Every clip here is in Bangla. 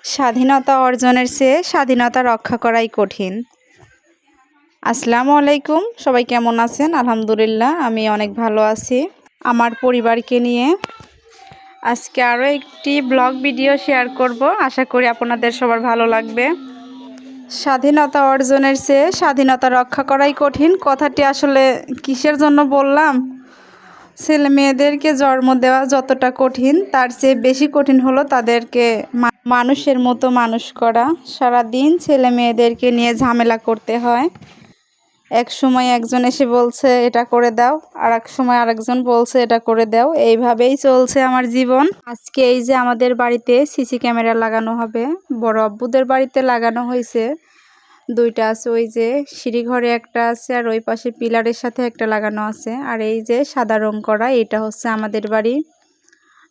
স্বাধীনতা অর্জনের চেয়ে স্বাধীনতা রক্ষা করাই কঠিন। আসসালামু আলাইকুম, সবাই কেমন আছেন? আলহামদুলিল্লাহ, আমি অনেক ভালো আছি। আমার পরিবারকে নিয়ে আজকে আরও একটি ব্লগ ভিডিও শেয়ার করব। আশা করি আপনাদের সবার ভালো লাগবে। স্বাধীনতা অর্জনের চেয়ে স্বাধীনতা রক্ষা করাই কঠিন কথাটি আসলে কিসের জন্য বললাম? ছেলে মেয়েদেরকে জন্ম দেওয়া যতটা কঠিন, তার চেয়ে বেশি কঠিন হলো তাদেরকে মানুষের মতো মানুষ করা। সারাদিন ছেলে মেয়েদেরকে নিয়ে ঝামেলা করতে হয়। এক সময় একজন এসে বলছে এটা করে দাও, আর এক সময় আরেকজন বলছে এটা করে দাও। এইভাবেই চলছে আমার জীবন। আজকে এই যে আমাদের বাড়িতে সিসি ক্যামেরা লাগানো হবে, বড় আব্বুদের বাড়িতে লাগানো হয়েছে। দুইটা আছে, ওই যে সিঁড়িঘরে একটা আছে, আর ওই পাশে পিলারের সাথে একটা লাগানো আছে। আর এই যে সাদা রং করা, এটা হচ্ছে আমাদের বাড়ি।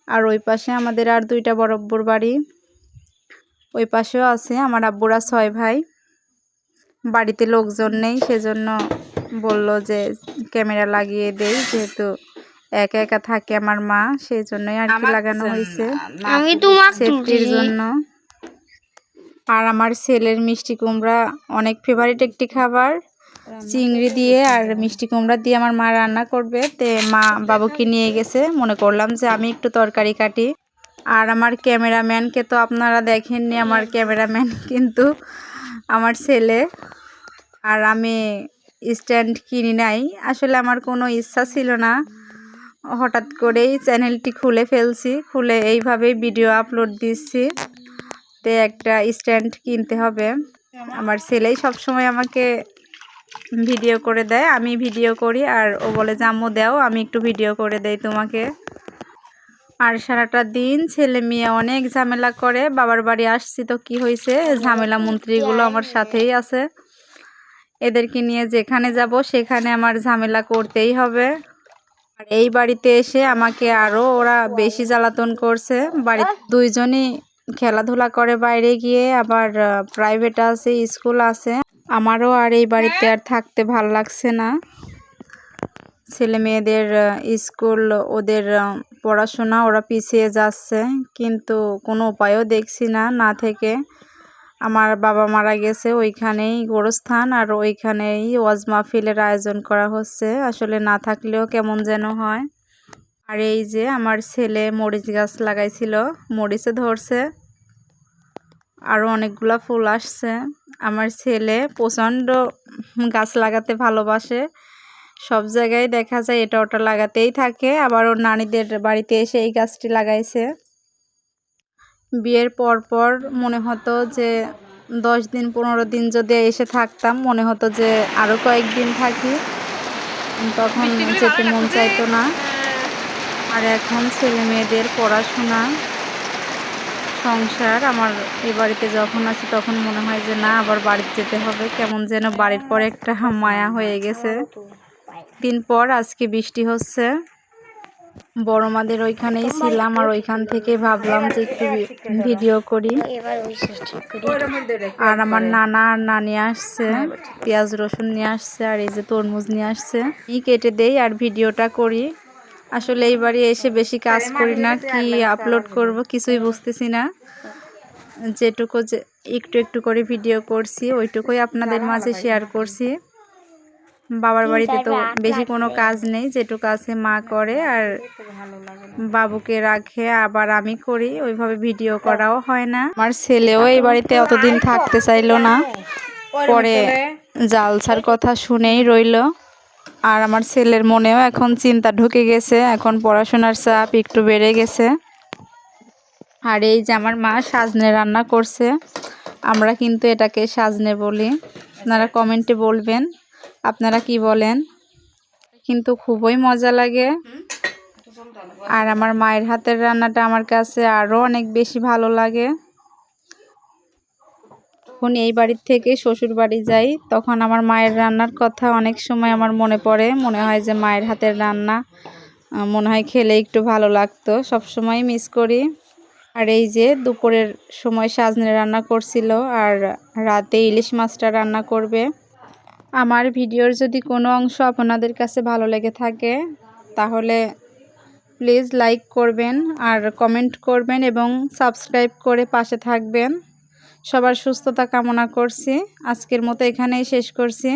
আর ওই পাশে আমাদের আর দুইটা বড় আব্বুর বাড়ি। ওই পাশেও আছে আমার আব্বুরা 6 ভাই। বাড়িতে লোকজন নেই, সেজন্য বলল যে ক্যামেরা লাগিয়ে দেই, যেহেতু একা একা থাকে আমার মা, সেই জন্যই আর কি লাগানো হয়েছে, সেফটির জন্য। আর আমার ছেলের মিষ্টি কুমড়া অনেক ফেভারিট একটি খাবার। চিংড়ি দিয়ে আর মিষ্টি কুমড়া দিয়ে আমার মা রান্না করবে, তে মা বাবুকে নিয়ে গেছে। মনে করলাম যে আমি একটু তরকারি কাটি। আর আমার ক্যামেরাম্যানকে তো আপনারা দেখেননি, আমার ক্যামেরাম্যান কিন্তু আমার ছেলে। আর আমি স্ট্যান্ড কিনি নাই, আসলে আমার কোনো ইচ্ছা ছিল না। হঠাৎ করেই চ্যানেলটি খুলে ফেলছি, খুলে এইভাবেই ভিডিও আপলোড দিচ্ছি। তে একটা স্ট্যান্ড কিনতে হবে। আমার ছেলেই সবসময় আমাকে ভিডিও করে দেয়, আমি ভিডিও করি, আর ও বলে যে আম্মু দাও, আমি একটু ভিডিও করে দেই তোমাকে। আর সারাটা দিন ছেলে মেয়ে অনেক ঝামেলা করে। বাবার বাড়ি আসছি তো কি হয়েছে, ঝামেলা মন্ত্রীগুলো আমার সাথেই আছে। এদেরকে নিয়ে যেখানে যাব সেখানে আমার ঝামেলা করতেই হবে। আর এই বাড়িতে এসে আমাকে আরও ওরা বেশি জ্বালাতন করছে। বাড়িতে দুইজনই খেলাধুলা করে বাইরে গিয়ে, আবার প্রাইভেট আছে, স্কুল আছে। আমারও আর এই বাড়িতে আর থাকতে ভাল লাগছে না। ছেলে মেয়েদের স্কুল, ওদের পড়াশোনা, ওরা পিছিয়ে যাচ্ছে, কিন্তু কোনো উপায়ও দেখছি না না থেকে। আমার বাবা মারা গেছে, ওইখানেই গোরস্থান, আর ওইখানেই ওয়াজ মাহফিলের আয়োজন করা হচ্ছে। আসলে না থাকলেও কেমন যেন হয়। আর এই যে আমার ছেলে মরিচ গাছ লাগাইছিল, মরিচে ধরছে, আরও অনেকগুলা ফুল আসছে। আমার ছেলে প্রচণ্ড গাছ লাগাতে ভালোবাসে, সব জায়গায় দেখা যায় এটা ওটা লাগাতেই থাকে। আবার ওর নানিদের বাড়িতে এসে এই গাছটি লাগাইছে। বিয়ের পর পর মনে হতো যে 10 দিন 15 দিন যদি এসে থাকতাম, মনে হতো যে আরও কয়েকদিন থাকি, তখন যেতে মন চাইতো না। আর এখন ছেলে মেয়েদের পড়াশোনা, সংসার, আমার এই বাড়িতে যখন আছি তখন মনে হয় যে না, আবার বাড়িতে যেতে হবে। কেমন যেন বাড়ির পরে একটা মায়া হয়ে গেছে। দিন পর আজকে বৃষ্টি হচ্ছে। বড় মাদের ওইখানেই ছিলাম, আর ওইখান থেকে ভাবলাম যে একটু ভিডিও করি। আর আমার নানা আর নানি আসছে, পেঁয়াজ রসুন নিয়ে আসছে, আর এই যে তরমুজ নিয়ে আসছে। কেটে দেই আর ভিডিওটা করি। আসলে এই বাড়ি এসে বেশি কাজ করি না, কি আপলোড করব কিছুই বুঝতেছি না। যেটুকু যে একটু একটু করে ভিডিও করছি, ওইটুকুই আপনাদের মাঝে শেয়ার করছি। বাবার বাড়িতে তো বেশি কোনো কাজ নেই, যেটুকু আছে মা করে, আর বাবুকে রাখে, আবার আমি করি। ওইভাবে ভিডিও করাও হয় না। আমার ছেলেও এই বাড়িতে অতদিন থাকতে চাইলো না, পরে জালসার কথা শুনেই রইল। আর আমার ছেলের মনেও এখন চিন্তা ঢুকে গেছে, এখন পড়াশোনার চাপ একটু বেড়ে গেছে। আর এই যে আমার মা সাজনে রান্না করছে, আমরা কিন্তু এটাকে সাজনে বলি। আপনারা কমেন্টে বলবেন আপনারা কি বলেন, কিন্তু খুবই মজা লাগে। আর আমার মায়ের হাতের রান্নাটা আমার কাছে আরও অনেক বেশি ভালো লাগে। যখন এই বাড়ির থেকে শ্বশুর বাড়ি যাই, তখন আমার মায়ের রান্নার কথা অনেক সময় আমার মনে পড়ে। মনে হয় যে মায়ের হাতের রান্না মনে হয় খেলে একটু ভালো লাগতো, সবসময় মিস করি। আর এই যে দুপুরের সময় সাজনে রান্না করছিল, আর রাতে ইলিশ মাছটা রান্না করবে। আমার ভিডিওর যদি কোনো অংশ আপনাদের কাছে ভালো লেগে থাকে, তাহলে প্লিজ লাইক করবেন আর কমেন্ট করবেন এবং সাবস্ক্রাইব করে পাশে থাকবেন। সবার সুস্থতা কামনা করছি। আজকের মতো এখানেই শেষ করছি।